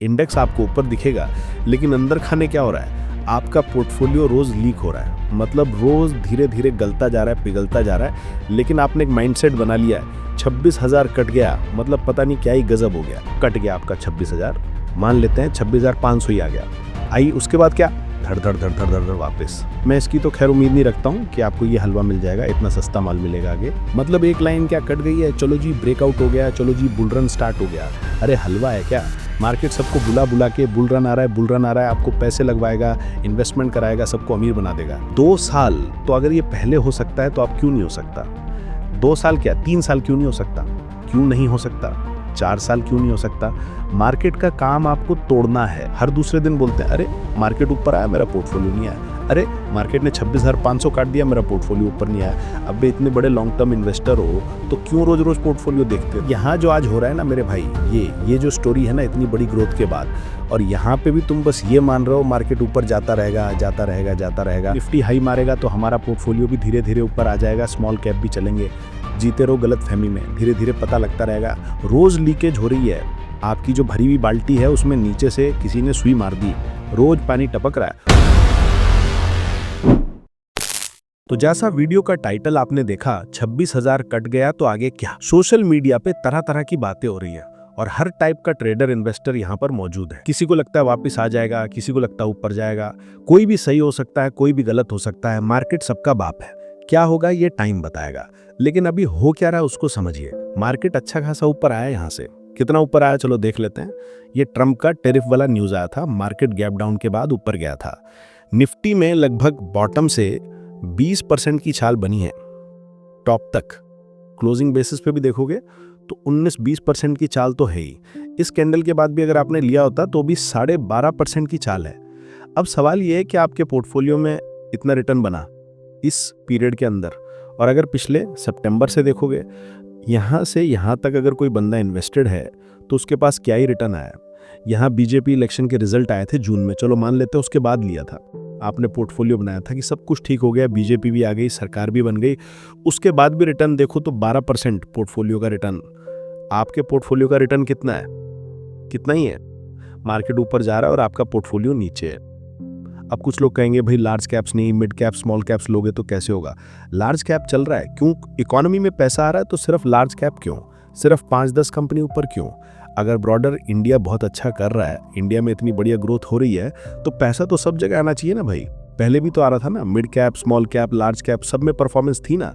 Index आपको ऊपर दिखेगा, लेकिन अंदर खाने क्या हो रहा है, आपका पोर्टफोलियो रोज लीक हो रहा है। मतलब रोज धीरे धीरे गलता जा रहा है, पिघलता जा रहा है। लेकिन आपने एक माइंडसेट बना लिया है, 26,000 कट गया मतलब पता नहीं क्या ही गजब हो गया। कट गया आपका 26,000, मान लेते हैं 26,500 ही आ गया। आई उसके बाद क्या, धड़ धड़ धड़ धड़ धड़ धड़ वापस। मैं इसकी तो खैर उम्मीद नहीं रखता हूँ कि आपको ये हलवा मिल जाएगा, इतना सस्ता माल मिलेगा आगे। मतलब एक लाइन क्या कट गई है, चलो जी ब्रेकआउट हो गया, चलो जी बुल रन स्टार्ट हो गया। अरे हलवा है क्या, मार्केट सबको बुला बुला के बुल रन आ रहा है, बुल रन आ रहा है, आपको पैसे लगवाएगा, इन्वेस्टमेंट कराएगा, सबको अमीर बना देगा। 2 साल तो अगर ये पहले हो सकता है तो आप क्यों नहीं हो सकता? 2 साल क्या, 3 साल क्यों नहीं हो सकता? क्यों नहीं हो सकता? 4 साल क्यों नहीं हो सकता? मार्केट का काम आपको तोड़ना है। हर दूसरे दिन बोलते हैं अरे मार्केट ऊपर आया, मेरा पोर्टफोलियो नहीं आया। अरे मार्केट ने 26,500 काट दिया, मेरा पोर्टफोलियो ऊपर नहीं आया। अब इतने बड़े लॉन्ग टर्म इन्वेस्टर हो तो क्यों रोज रोज पोर्टफोलियो देखते हो? यहाँ जो आज हो रहा है ना मेरे भाई, ये जो स्टोरी है ना इतनी बड़ी ग्रोथ के बाद, और यहाँ पे भी तुम बस ये मान रहे हो मार्केट ऊपर जाता रहेगा, जाता रहेगा, जाता रहेगा। निफ्टी हाई मारेगा तो हमारा पोर्टफोलियो भी धीरे धीरे ऊपर आ जाएगा, स्मॉल कैप भी चलेंगे। जीते रहो गलत फहमी में, धीरे धीरे पता लगता रहेगा। रोज लीकेज हो रही है, आपकी जो भरी हुई बाल्टी है उसमें नीचे से किसी ने सुई मार दी, रोज पानी टपक रहा है। तो जैसा वीडियो का टाइटल आपने देखा, 26,000 कट गया तो आगे क्या। सोशल मीडिया पे तरह तरह की बातें हो रही है और हर टाइप का ट्रेडर इन्वेस्टर यहाँ पर मौजूद है। किसी को लगता है वापस आ जाएगा, किसी को लगता है ऊपर जाएगा। कोई भी सही हो सकता है, कोई भी गलत हो सकता है। मार्केट सबका बाप है, क्या होगा ये टाइम बताएगा। लेकिन अभी हो क्या रहा है उसको समझिए। मार्केट अच्छा खासा ऊपर आया, यहाँ से कितना ऊपर आया चलो देख लेते हैं। ये ट्रम्प का टेरिफ वाला न्यूज आया था, मार्केट गैप डाउन के बाद ऊपर गया था। निफ्टी में लगभग बॉटम से 20% की छाल बनी है, टॉप तक क्लोजिंग बेसिस पे भी देखोगे तो 19-20% की चाल तो है ही। इस कैंडल के बाद भी अगर आपने लिया होता तो भी 12.5% की चाल है। अब सवाल ये है कि आपके पोर्टफोलियो में इतना रिटर्न बना इस पीरियड के अंदर, और अगर पिछले सितंबर से देखोगे यहाँ से यहाँ तक अगर कोई बंदा इन्वेस्टेड है तो उसके पास क्या ही रिटर्न आया। यहाँ बीजेपी इलेक्शन के रिजल्ट आए थे जून में, चलो मान लेते हैं उसके बाद लिया था, आपने पोर्टफोलियो बनाया था कि सब कुछ ठीक हो गया, बीजेपी भी आ गई, सरकार भी बन गई, उसके बाद भी रिटर्न देखो तो 12% पोर्टफोलियो का रिटर्न। आपके पोर्टफोलियो का रिटर्न कितना है? कितना ही है। मार्केट ऊपर जा रहा है और आपका पोर्टफोलियो नीचे है। अब कुछ लोग कहेंगे भाई लार्ज कैप्स नहीं, मिड कैप्स, स्मॉल कैप्स लोगे तो कैसे होगा। लार्ज कैप चल रहा है, क्यों? इकोनॉमी में पैसा आ रहा है तो सिर्फ लार्ज कैप क्यों, सिर्फ 5-10 कंपनी ऊपर क्यों? अगर ब्रॉडर इंडिया बहुत अच्छा कर रहा है, इंडिया में इतनी बढ़िया ग्रोथ हो रही है, तो पैसा तो सब जगह आना चाहिए ना भाई। पहले भी तो आ रहा था ना, mid cap, small cap, large cap, सब में परफॉर्मेंस थी ना।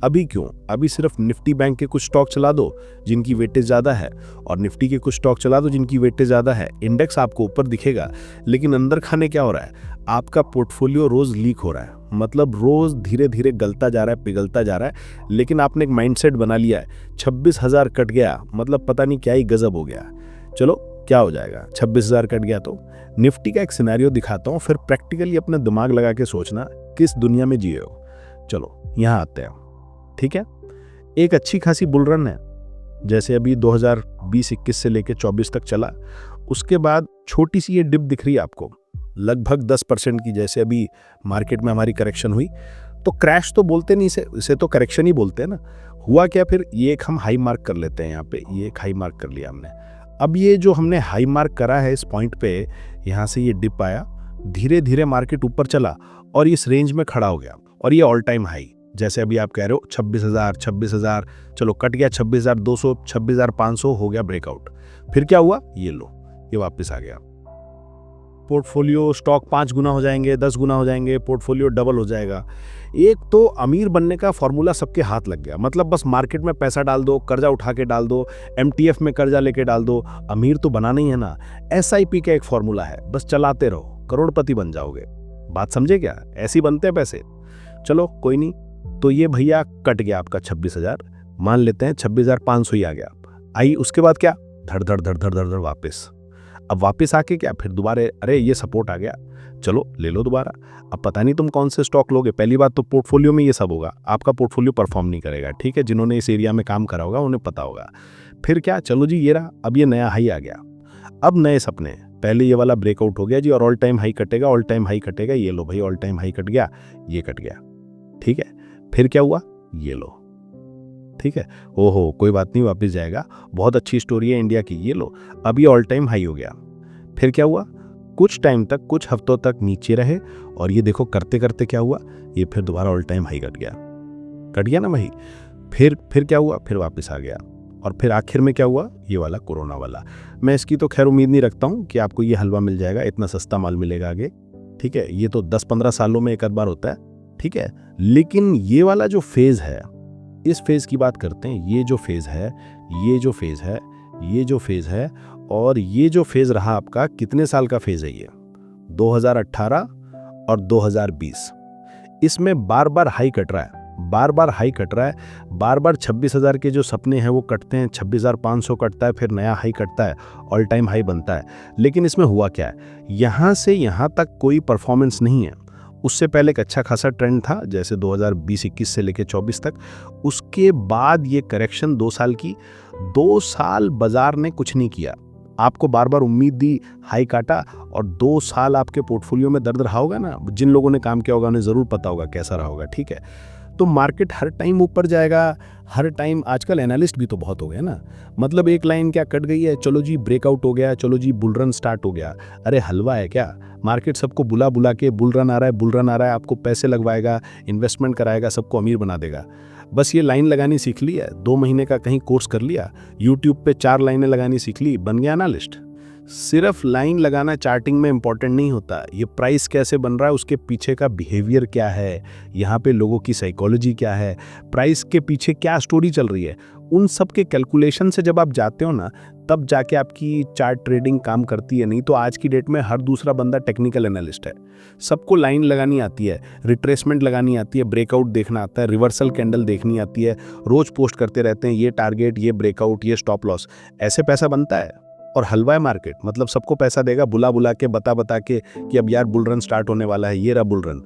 अभी क्यों? अभी सिर्फ निफ्टी बैंक के कुछ स्टॉक चला दो जिनकी वेटेज ज़्यादा है, और निफ्टी के कुछ स्टॉक चला दो जिनकी वेटेज ज़्यादा है। इंडेक्स आपको ऊपर दिखेगा, लेकिन अंदर खाने क्या हो रहा है, आपका पोर्टफोलियो रोज लीक हो रहा है। मतलब रोज धीरे धीरे गलता जा रहा है, पिघलता जा रहा है। लेकिन आपने एक माइंडसेट बना लिया है, 26,000 कट गया मतलब पता नहीं क्या ही गजब हो गया। चलो क्या हो जाएगा, 26,000 कट गया तो। निफ्टी का एक सिनेरियो दिखाता हूँ, फिर प्रैक्टिकली अपना दिमाग लगा के सोचना किस दुनिया में जिए हो। चलो यहाँ आते हैं, ठीक है। एक अच्छी खासी बुल रन है, जैसे अभी 2020-21 से लेके 24 तक चला। उसके बाद छोटी सी ये डिप दिख रही है आपको, लगभग 10% की। जैसे अभी मार्केट में हमारी करेक्शन हुई तो क्रैश तो बोलते नहीं, इसे तो करेक्शन ही बोलते हैं ना। हुआ क्या फिर, ये एक हम हाई मार्क कर लेते हैं, यहाँ पे ये एक हाई मार्क कर लिया हमने। अब ये जो हमने हाई मार्क करा है इस पॉइंट पे, यहाँ से ये डिप आया, धीरे धीरे मार्केट ऊपर चला और इस रेंज में खड़ा हो गया, और ये ऑल टाइम हाई। जैसे अभी आप कह रहे हो 26,000, चलो कट गया 26,200, 26,500 हो गया ब्रेकआउट। फिर क्या हुआ, ये लो, ये वापस आ गया। पोर्टफोलियो स्टॉक 5 गुना हो जाएंगे, 10 गुना हो जाएंगे, पोर्टफोलियो डबल हो जाएगा। एक तो अमीर बनने का फॉर्मूला सबके हाथ लग गया। मतलब बस मार्केट में पैसा डाल दो, कर्जा उठा के डाल दो, एमटीएफ में कर्जा लेके डाल दो, अमीर तो बनाना ही है ना। एसआईपी का एक फॉर्मूला है, बस चलाते रहो, करोड़पति बन जाओगे। बात समझे क्या? ऐसे बनते हैं पैसे। चलो कोई नहीं, तो ये भैया कट गया आपका 26,000, मान लेते हैं 26,500 ही आ गया। आई उसके बाद क्या, धड़ धड़ धड़ धड़ धड़ धड़ वापस। अब वापस आके क्या, फिर दोबारा अरे ये सपोर्ट आ गया, चलो ले लो दोबारा। अब पता नहीं तुम कौन से स्टॉक लोगे। पहली बात तो पोर्टफोलियो में ये सब होगा, आपका पोर्टफोलियो परफॉर्म नहीं करेगा, ठीक है। जिन्होंने इस एरिया में काम करा होगा उन्हें पता होगा। फिर क्या, चलो जी ये रहा, अब ये नया हाई आ गया। अब नए सपने, पहले ये वाला ब्रेकआउट हो गया जी और ऑल टाइम हाई कटेगा, ऑल टाइम हाई कटेगा, ये लो भाई ऑल टाइम हाई कट गया, ये कट गया, ठीक है। फिर क्या हुआ, ये लो, ठीक है। ओहो कोई बात नहीं, वापस जाएगा, बहुत अच्छी स्टोरी है इंडिया की, ये लो, अब ये ऑल टाइम हाई हो गया। फिर क्या हुआ, कुछ टाइम तक, कुछ हफ्तों तक नीचे रहे और ये देखो करते करते क्या हुआ, ये फिर दोबारा ऑल टाइम हाई कट गया ना भाई। फिर क्या हुआ, फिर वापस आ गया और फिर आखिर में क्या हुआ, ये वाला कोरोना वाला। मैं इसकी तो खैर उम्मीद नहीं रखता हूँ कि आपको ये हलवा मिल जाएगा, इतना सस्ता माल मिलेगा आगे, ठीक है। ये तो 10-15 सालों में एक आध बार होता है, ठीक है। लेकिन ये वाला जो फेज है, इस फेज की बात करते हैं। ये जो फेज है, ये जो फेज है, ये जो फेज है, और ये जो फेज रहा आपका, कितने साल का फेज है ये, 2018 और 2020। इसमें बार बार हाई कट रहा है, बार बार हाई कट रहा है, बार बार 26,000 के जो सपने हैं वो कटते हैं, 26,500 कटता है, फिर नया हाई कटता है, ऑल टाइम हाई बनता है। लेकिन इसमें हुआ क्या है, यहाँ से यहाँ तक कोई परफॉर्मेंस नहीं है। उससे पहले एक अच्छा खासा ट्रेंड था, जैसे 2020-21 से लेकर 24 तक। उसके बाद ये करेक्शन 2 साल की, 2 साल बाजार ने कुछ नहीं किया, आपको बार बार उम्मीद दी, हाई काटा, और 2 साल आपके पोर्टफोलियो में दर्द रहा होगा ना। जिन लोगों ने काम किया होगा उन्हें ज़रूर पता होगा कैसा रहा होगा, ठीक है। तो मार्केट हर टाइम ऊपर जाएगा, हर टाइम। आजकल एनालिस्ट भी तो बहुत हो गए ना, मतलब एक लाइन क्या कट गई है, चलो जी ब्रेकआउट हो गया, चलो जी बुल रन स्टार्ट हो गया। अरे हलवा है क्या, मार्केट सबको बुला बुला के बुल रन आ रहा है, बुल रन आ रहा है, आपको पैसे लगवाएगा, इन्वेस्टमेंट कराएगा, सबको अमीर बना देगा। बस ये लाइन लगानी सीख ली है, 2 महीने का कहीं कोर्स कर लिया, यूट्यूब पे 4 लाइनें लगानी सीख ली, बन गया एनालिस्ट। सिर्फ लाइन लगाना चार्टिंग में इंपॉर्टेंट नहीं होता, ये प्राइस कैसे बन रहा है, उसके पीछे का बिहेवियर क्या है, यहाँ पे लोगों की साइकोलॉजी क्या है, प्राइस के पीछे क्या स्टोरी चल रही है, उन सब के कैलकुलेशन से जब आप जाते हो ना, तब जाके आपकी चार्ट ट्रेडिंग काम करती है। नहीं तो आज की डेट में हर दूसरा बंदा टेक्निकल एनालिस्ट है। सबको लाइन लगानी आती है, रिट्रेसमेंट लगानी आती है, ब्रेकआउट देखना आता है, रिवर्सल कैंडल देखनी आती है, रोज पोस्ट करते रहते हैं, ये टारगेट, ये ब्रेकआउट, ये स्टॉप लॉस। ऐसे पैसा बनता है। और हलवा है मार्केट, मतलब सबको पैसा देगा, बुला बुला के, बता के कि अब यार बुल रन स्टार्ट होने वाला है, ये रहा बुल रन।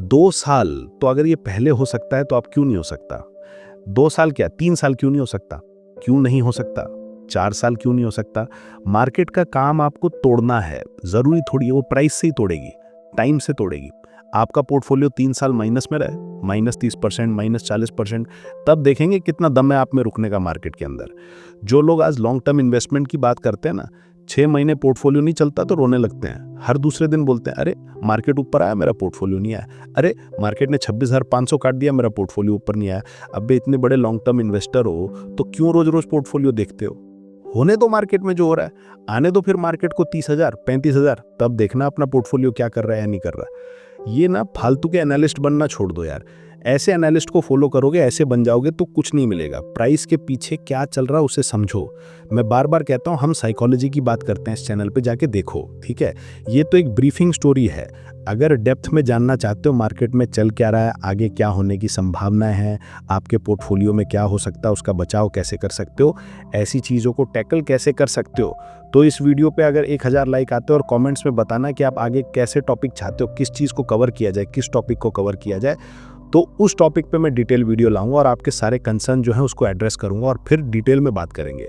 2 साल, तो अगर ये पहले हो सकता है तो आप क्यों नहीं हो सकता? 2 साल क्या, 3 साल क्यों नहीं हो सकता? क्यों नहीं हो सकता? 4 साल क्यों नहीं हो सकता? मार्केट का काम आपको तोड़ना है, जरूरी थोड़ी है वो प्राइस से ही तोड़ेगी, टाइम से तोड़ेगी। आपका पोर्टफोलियो 3 साल माइनस में रहे, -30%, -40%, तब देखेंगे कितना दम है आप में रुकने का मार्केट के अंदर। जो लोग आज लॉन्ग टर्म इन्वेस्टमेंट की बात करते हैं ना, 6 महीने पोर्टफोलियो नहीं चलता तो रोने लगते हैं। हर दूसरे दिन बोलते हैं, अरे मार्केट ऊपर आया, मेरा पोर्टफोलियो नहीं आया, अरे मार्केट ने 26,500 काट दिया, मेरा पोर्टफोलियो ऊपर नहीं आया। अब इतने बड़े लॉन्ग टर्म इन्वेस्टर हो तो क्यों रोज रोज पोर्टफोलियो देखते हो? होने दो मार्केट में जो हो रहा है, आने दो फिर मार्केट को 30,000, 35,000, तब देखना अपना पोर्टफोलियो क्या कर रहा है या नहीं कर रहा। ये ना फालतू के एनालिस्ट बनना छोड़ दो यार। ऐसे एनालिस्ट को फॉलो करोगे, ऐसे बन जाओगे तो कुछ नहीं मिलेगा। प्राइस के पीछे क्या चल रहा है उसे समझो। मैं बार बार कहता हूँ, हम साइकोलॉजी की बात करते हैं इस चैनल पे, जाके देखो, ठीक है। ये तो एक ब्रीफिंग स्टोरी है। अगर डेप्थ में जानना चाहते हो मार्केट में चल क्या रहा है, आगे क्या होने की संभावनाएं हैं, आपके पोर्टफोलियो में क्या हो सकता है, उसका बचाव कैसे कर सकते हो, ऐसी चीज़ों को टैकल कैसे कर सकते हो, तो इस वीडियो पे अगर 1000 लाइक आते हो और कमेंट्स में बताना कि आप आगे कैसे टॉपिक चाहते हो, किस चीज़ को कवर किया जाए, किस टॉपिक को कवर किया जाए, तो उस टॉपिक पे मैं डिटेल वीडियो लाऊंगा और आपके सारे कंसर्न जो हैं उसको एड्रेस करूंगा और फिर डिटेल में बात करेंगे।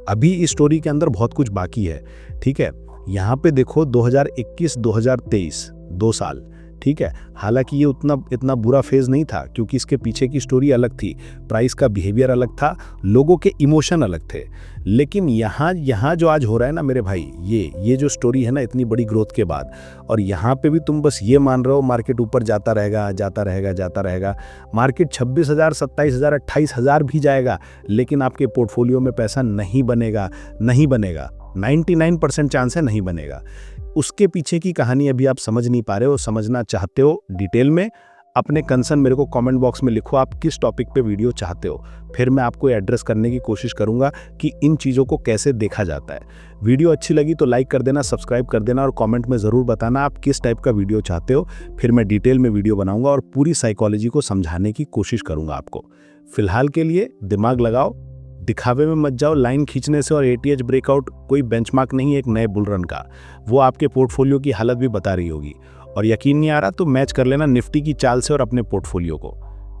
अभी इस स्टोरी के अंदर बहुत कुछ बाकी है, ठीक है। यहाँ पे देखो 2021-2023 2 साल, ठीक है। हालांकि ये इतना बुरा फेज नहीं था, क्योंकि इसके पीछे की स्टोरी अलग थी, प्राइस का बिहेवियर अलग था, लोगों के इमोशन अलग थे। लेकिन यहाँ जो आज हो रहा है ना मेरे भाई, ये जो स्टोरी है ना इतनी बड़ी ग्रोथ के बाद, और यहाँ पे भी तुम बस ये मान रहे हो मार्केट ऊपर जाता रहेगा। मार्केट 26,000, 27,000, 28,000 भी जाएगा, लेकिन आपके पोर्टफोलियो में पैसा नहीं बनेगा। 99% चांस है नहीं बनेगा। उसके पीछे की कहानी अभी आप समझ नहीं पा रहे हो, समझना चाहते हो डिटेल में, अपने कंसर्न मेरे को कमेंट बॉक्स में लिखो, आप किस टॉपिक पे वीडियो चाहते हो, फिर मैं आपको एड्रेस करने की कोशिश करूंगा कि इन चीज़ों को कैसे देखा जाता है। वीडियो अच्छी लगी तो लाइक कर देना, सब्सक्राइब कर देना और कमेंट में ज़रूर बताना आप किस टाइप का वीडियो चाहते हो, फिर मैं डिटेल में वीडियो बनाऊंगा और पूरी साइकोलॉजी को समझाने की कोशिश करूंगा आपको। फिलहाल के लिए दिमाग लगाओ, दिखावे में मत जाओ। लाइन खींचने से और ATH ब्रेकआउट कोई बेंचमार्क नहीं है एक नए बुल रन का, वो आपके पोर्टफोलियो की हालत भी बता रही होगी। और यकीन नहीं आ रहा तो मैच कर लेना निफ्टी की चाल से और अपने पोर्टफोलियो को,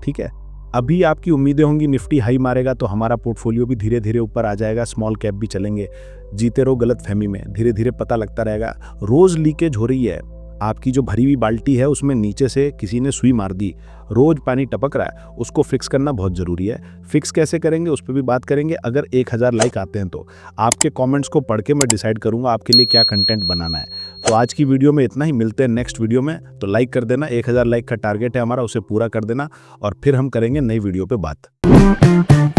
ठीक है। अभी आपकी उम्मीदें होंगी निफ्टी हाई मारेगा तो हमारा पोर्टफोलियो भी धीरे धीरे ऊपर आ जाएगा, स्मॉल कैप भी चलेंगे। जीते रहो गलत फहमी में, धीरे धीरे पता लगता रहेगा। रोज लीकेज हो रही है, आपकी जो भरी हुई बाल्टी है उसमें नीचे से किसी ने सुई मार दी, रोज पानी टपक रहा है, उसको फिक्स करना बहुत ज़रूरी है। फिक्स कैसे करेंगे उस पर भी बात करेंगे। अगर 1000 लाइक आते हैं तो आपके कमेंट्स को पढ़ के मैं डिसाइड करूंगा आपके लिए क्या कंटेंट बनाना है। तो आज की वीडियो में इतना ही, मिलते हैं नेक्स्ट वीडियो में। तो लाइक कर देना, 1000 लाइक का टारगेट है हमारा, उसे पूरा कर देना और फिर हम करेंगे नई वीडियो पे बात।